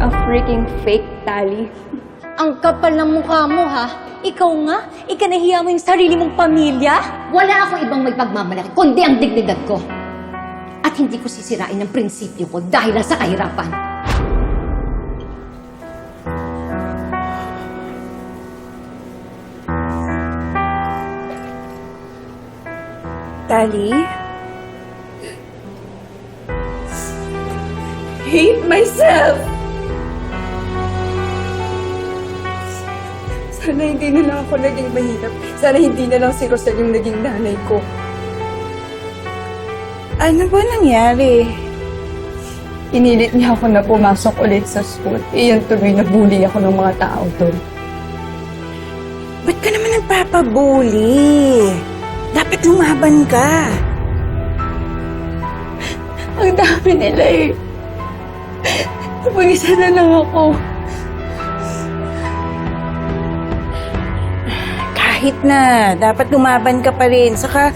a freaking fake, Tali. Ang kapal ng mukha mo, ha? Ikaw nga, ikanahiya mo yung sarili mong pamilya? Wala akong ibang may pagmamalaki, kundi ang dignidad ko. At hindi ko sisirain ang prinsipyo ko dahil lang sa kahirapan. Tali? Hate myself! Sana hindi na lang ako naging mahirap. Sana hindi na lang si Rosel yung naging nanay ko. Ano ba nangyari? Inilit niya ako na pumasok ulit sa school. Iyon tuloy na bully ako ng mga tao doon. Ba't ka naman nagpapabuli? Dapat lumaban ka. Ang dami nila eh. Mag-isa na lang ako. Kahit na, dapat lumaban ka pa rin. Saka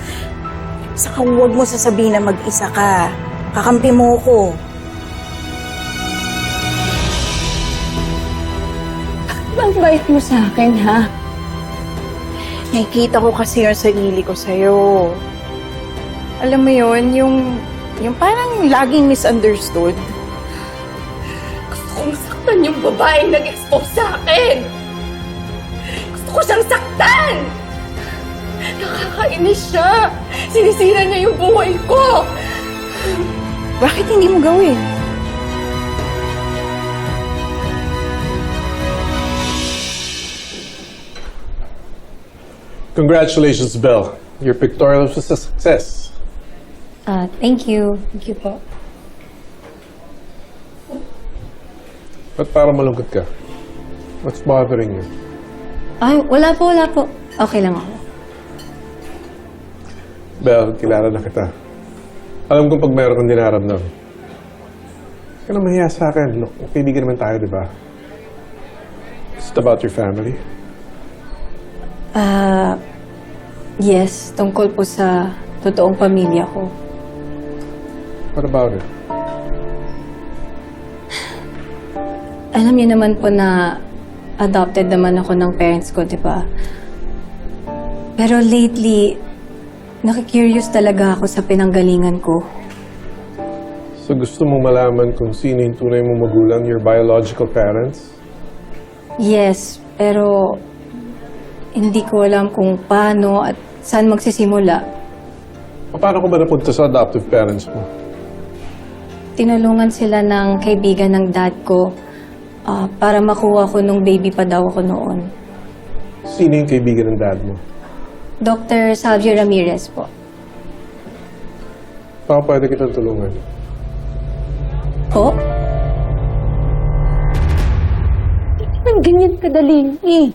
huwag mo sasabihin na mag-isa ka. Kakampi mo ko. Ang bait mo sa akin, ha? Nakikita ko kasi yung sarili ko sa'yo. Alam mo yun, yung parang laging misunderstood. Gusto kong saktan yung babaeng nag-expose sa akin. Gusto ko siyang saktan! Nakakainis siya! Sinisira niya yung buhay ko! Bakit hindi mo gawin? Congratulations, Belle. Your pictorial was a success. Thank you. Thank you po. Ba't parang malungkot ka? What's bothering you? Ay, wala po. Okay lang ako. Belle, kilala na kita. Alam kong pag mayroon kang dinaramdam. Huwag ka na mahiya sa akin. Look, kaibigan naman tayo, di ba? Is it about your family? Yes, tungkol po sa totoong pamilya ko. What about it? Alam niyo naman po na adopted naman ako ng parents ko, di ba? Pero lately, nakikurious talaga ako sa pinanggalingan ko. So gusto mo malaman kung sino yung tunay mong magulang, your biological parents? Yes, pero hindi ko alam kung paano at saan magsisimula. Paano ko ba napunta sa adoptive parents mo? Tinulungan sila ng kaibigan ng dad ko para makuha ko nung baby pa daw ako noon. Sino yung kaibigan ng dad mo? Dr. Salvio Ramirez po. Baka pwede kitang tulungan. Po? Hindi man ganyan kadali eh.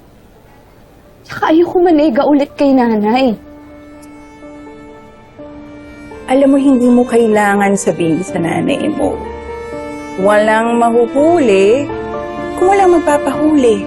Tsaka ayoko manega ulit kay nanay. Alam mo, hindi mo kailangan sabihin sa nanay mo. Walang mahuhuli kung walang magpapahuli.